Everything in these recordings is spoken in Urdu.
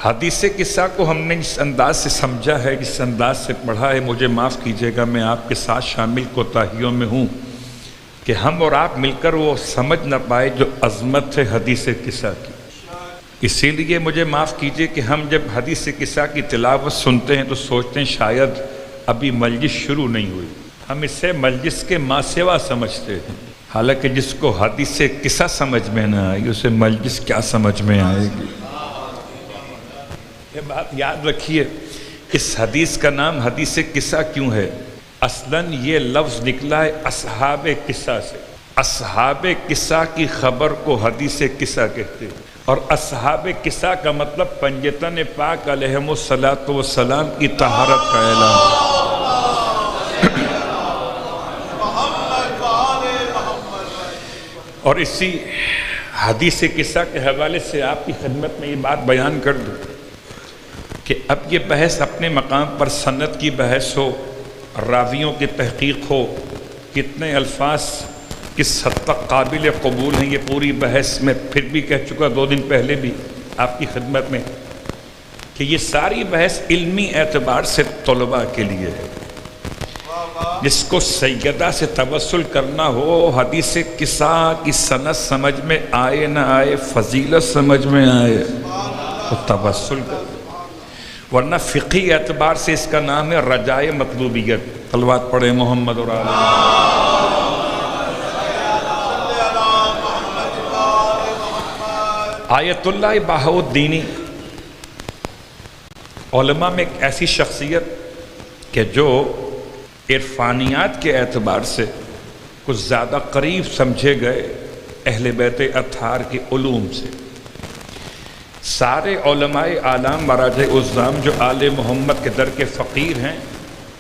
حدیث قصہ کو ہم نے جس انداز سے سمجھا ہے، جس انداز سے پڑھا ہے، مجھے معاف کیجیے گا، میں آپ کے ساتھ شامل کوتاہیوں میں ہوں کہ ہم اور آپ مل کر وہ سمجھ نہ پائے جو عظمت ہے حدیث قصہ کی۔ اسی لیے مجھے معاف کیجیے کہ ہم جب حدیث قصہ کی تلاوت سنتے ہیں تو سوچتے ہیں شاید ابھی مجلس شروع نہیں ہوئی، ہم اسے مجلس کے ماسوا سمجھتے ہیں، حالانکہ جس کو حدیث قصہ سمجھ میں نہ آئی اسے مجلس کیا سمجھ میں آئے گی۔ یہ بات یاد رکھیے، اس حدیث کا نام حدیث قصہ کیوں ہے؟ اصلاً یہ لفظ نکلا ہے اصحاب قصہ سے، اصحاب قصہ کی خبر کو حدیث قصہ کہتے ہیں، اور اصحاب قصہ کا مطلب پنجتن پاک علیہم الصلاۃ والسلام کی طہارت کا اعلان۔ اور اسی حدیث قصہ کے حوالے سے آپ کی خدمت میں یہ بات بیان کر دوں کہ اب یہ بحث اپنے مقام پر سند کی بحث ہو، راویوں کی تحقیق ہو، کتنے الفاظ کس حد تک قابل قبول ہیں، یہ پوری بحث میں پھر بھی کہہ چکا 2 دن پہلے بھی آپ کی خدمت میں کہ یہ ساری بحث علمی اعتبار سے طلباء کے لیے ہے۔ جس کو سیدہ سے توسل کرنا ہو، حدیث قصہ کی سند سمجھ میں آئے نہ آئے، فضیلت سمجھ میں آئے تو توسل کر، ورنہ فقہی اعتبار سے اس کا نام ہے رجائے مطلوبیت۔ صلوات پڑھے محمد اور آل آیت اللہ بہاء الدینی علماء میں ایک ایسی شخصیت کہ جو عرفانیات کے اعتبار سے کچھ زیادہ قریب سمجھے گئے اہل بیت اطہار کے علوم سے۔ سارے علماء اعلام مراجع عظام جو آل محمد کے در کے فقیر ہیں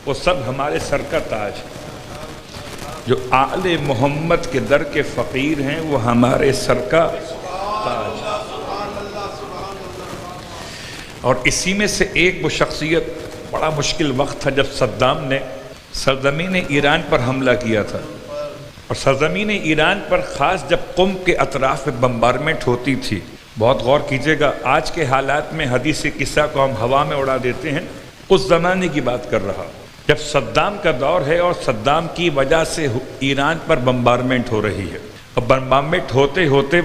وہ سب ہمارے سر کا تاج ہیں، جو آل محمد کے در کے فقیر ہیں وہ ہمارے سر کا تاج ہیں۔ اور اسی میں سے ایک وہ شخصیت، بڑا مشکل وقت تھا جب صدام نے سرزمین ایران پر حملہ کیا تھا، اور سرزمین ایران پر خاص جب قم کے اطراف میں بمبارمنٹ ہوتی تھی۔ بہت غور کیجئے گا، آج کے حالات میں حدیث قصہ کو ہم ہوا میں اڑا دیتے ہیں، اس زمانے کی بات کر رہا جب صدام کا دور ہے اور صدام کی وجہ سے ایران پر بمبارمنٹ ہو رہی ہے، اور بمبارمنٹ ہوتے ہوتے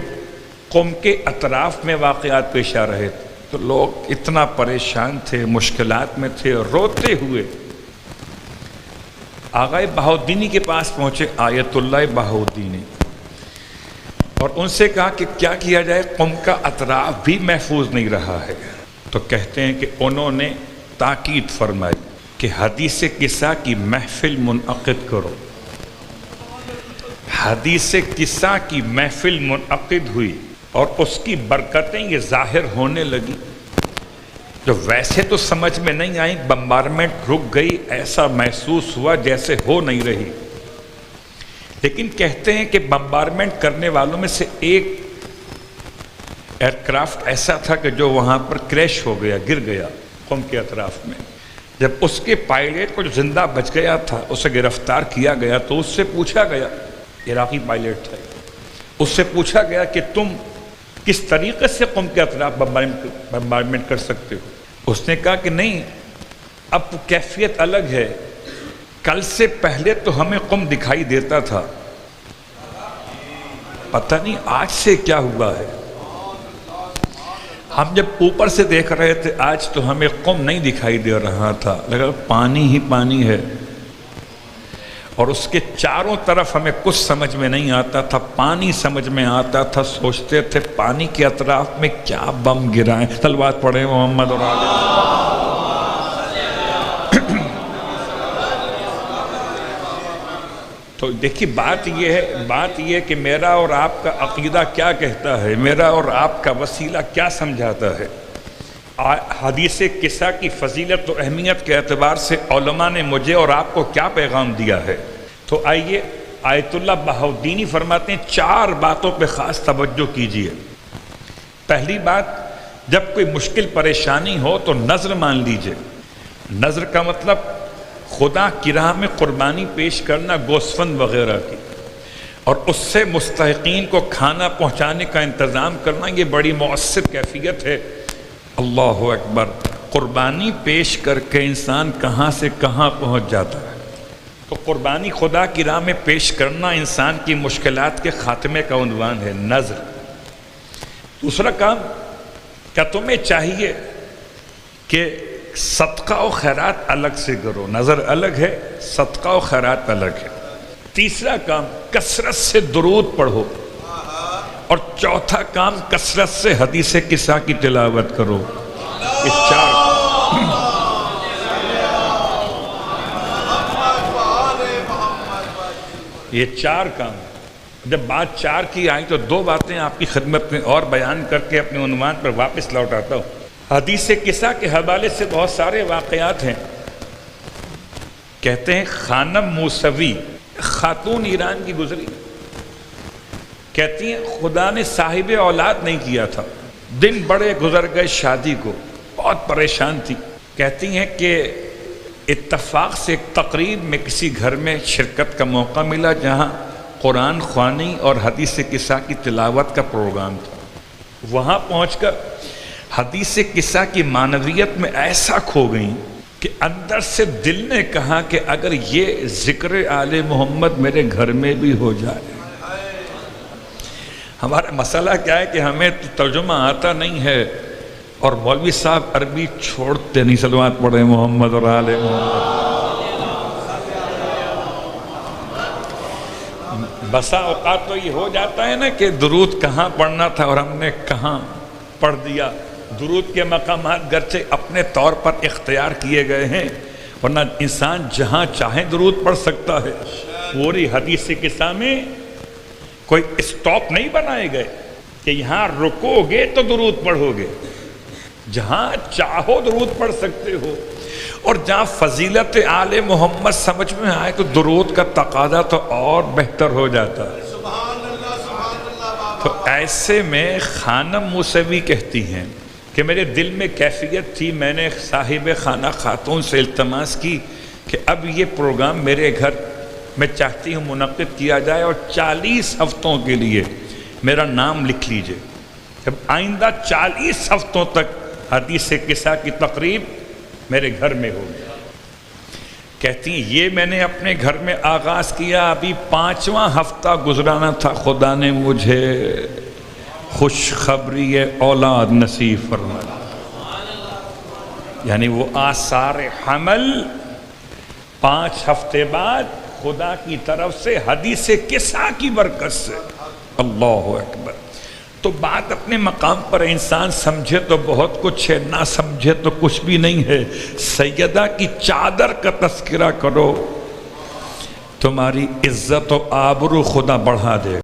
قم کے اطراف میں واقعات پیش آ رہے تھے، تو لوگ اتنا پریشان تھے، مشکلات میں تھے، روتے ہوئے آغا بہاء الدینی کے پاس پہنچے، آیت اللہ بہاء الدینی، اور ان سے کہا کہ کیا کیا جائے، قم کا اطراف بھی محفوظ نہیں رہا ہے۔ تو کہتے ہیں کہ انہوں نے تاکید فرمائی کہ حدیث قصہ کی محفل منعقد کرو۔ حدیث قصہ کی محفل منعقد ہوئی اور اس کی برکتیں یہ ظاہر ہونے لگی، جو ویسے تو سمجھ میں نہیں آئی، بمبارمنٹ رک گئی، ایسا محسوس ہوا جیسے ہو نہیں رہی۔ لیکن کہتے ہیں کہ بمبارمنٹ کرنے والوں میں سے ایک ایئر کرافٹ ایسا تھا کہ جو وہاں پر کریش ہو گیا، گر گیا قم کے اطراف میں۔ جب اس کے پائلٹ کو جو زندہ بچ گیا تھا اسے گرفتار کیا گیا تو اس سے پوچھا گیا، عراقی پائلٹ تھا، اس سے پوچھا گیا کہ تم کس طریقے سے قم کے اطراف بمبارمنٹ کر سکتے ہو؟ اس نے کہا کہ نہیں، اب کیفیت الگ ہے، کل سے پہلے تو ہمیں قم دکھائی دیتا تھا، پتہ نہیں آج سے کیا ہوا ہے، ہم جب اوپر سے دیکھ رہے تھے آج تو ہمیں قم نہیں دکھائی دے رہا تھا، لگا پانی ہی پانی ہے، اور اس کے چاروں طرف ہمیں کچھ سمجھ میں نہیں آتا تھا، پانی سمجھ میں آتا تھا، سوچتے تھے پانی کے اطراف میں کیا بم گرائیں۔ صلوات پڑھیں محمد اور آل۔ تو دیکھیے بات یہ ہے کہ میرا اور آپ کا عقیدہ کیا کہتا ہے، میرا اور آپ کا وسیلہ کیا سمجھاتا ہے۔ حدیث قصہ کی فضیلت و اہمیت کے اعتبار سے علماء نے مجھے اور آپ کو کیا پیغام دیا ہے، تو آئیے آیت اللہ بہاء الدینی فرماتے ہیں 4 باتوں پہ خاص توجہ کیجیے۔ پہلی بات، جب کوئی مشکل پریشانی ہو تو نذر مان لیجئے۔ نذر کا مطلب خدا کی راہ میں قربانی پیش کرنا، گوسفند وغیرہ کی، اور اس سے مستحقین کو کھانا پہنچانے کا انتظام کرنا، یہ بڑی مؤثر کیفیت ہے اللہ اکبر، قربانی پیش کر کے انسان کہاں سے کہاں پہنچ جاتا ہے۔ تو قربانی خدا کی راہ میں پیش کرنا انسان کی مشکلات کے خاتمے کا عنوان ہے، نذر۔ دوسرا کام، کیا تمہیں چاہیے کہ صدقہ و خیرات الگ سے کرو؟ نظر الگ ہے، صدقہ و خیرات الگ ہے۔ تیسرا کام، کثرت سے درود پڑھو، اور چوتھا کام، کثرت سے حدیث قصہ کی تلاوت کرو۔ یہ چار کام، جب بات چار کی آئی تو دو باتیں آپ کی خدمت میں اور بیان کر کے اپنے عنوان پر واپس لوٹ آتا ہوں۔ حدیث قصہ کے حوالے سے بہت سارے واقعات ہیں۔ کہتے ہیں خانم موسوی، خاتون ایران کی گزری، کہتی ہیں خدا نے صاحب اولاد نہیں کیا تھا، دن بڑے گزر گئے شادی کو، بہت پریشان تھی۔ کہتی ہیں کہ اتفاق سے ایک تقریب میں کسی گھر میں شرکت کا موقع ملا جہاں قرآن خوانی اور حدیث قصہ کی تلاوت کا پروگرام تھا۔ وہاں پہنچ کر حدیث قصہ کی معنویت میں ایسا کھو گئیں کہ اندر سے دل نے کہا کہ اگر یہ ذکر آل محمد میرے گھر میں بھی ہو جائے۔ ہمارا مسئلہ کیا ہے کہ ہمیں ترجمہ آتا نہیں ہے، اور مولوی صاحب عربی چھوڑتے نہیں، صلوات پڑھیں محمد اور آل محمد۔ بسا اوقات تو یہ ہو جاتا ہے نا کہ درود کہاں پڑھنا تھا اور ہم نے کہاں پڑھ دیا۔ درود کے مقامات گرچہ اپنے طور پر اختیار کیے گئے ہیں، ورنہ انسان جہاں چاہے درود پڑھ سکتا ہے۔ پوری حدیث قصہ میں کوئی اسٹاپ نہیں بنائے گئے کہ یہاں رکو گے تو درود پڑھو گے، جہاں چاہو درود پڑھ سکتے ہو۔ اور جہاں فضیلت آل محمد سمجھ میں آئے تو درود کا تقاضا تو اور بہتر ہو جاتا ہے۔ تو ایسے میں خانم موسوی کہتی ہیں کہ میرے دل میں کیفیت تھی، میں نے صاحب خانہ خاتون سے التماس کی کہ اب یہ پروگرام میرے گھر میں چاہتی ہوں منعقد کیا جائے، اور 40 ہفتوں کے لیے میرا نام لکھ لیجئے۔ جب آئندہ 40 ہفتوں تک حدیث قصہ کی تقریب میرے گھر میں ہوگی۔ کہتی ہیں یہ میں نے اپنے گھر میں آغاز کیا، ابھی 5واں ہفتہ گزرانا تھا، خدا نے مجھے خوشخبری اولاد نصیب فرمایا۔ یعنی وہ آثار حمل 5 ہفتے بعد خدا کی طرف سے حدیث قصہ کی برکت سے۔ اللہ اکبر۔ تو بات اپنے مقام پر انسان سمجھے تو بہت کچھ ہے، نہ سمجھے تو کچھ بھی نہیں ہے۔ سیدہ کی چادر کا تذکرہ کرو، تمہاری عزت و آبرو خدا بڑھا دے۔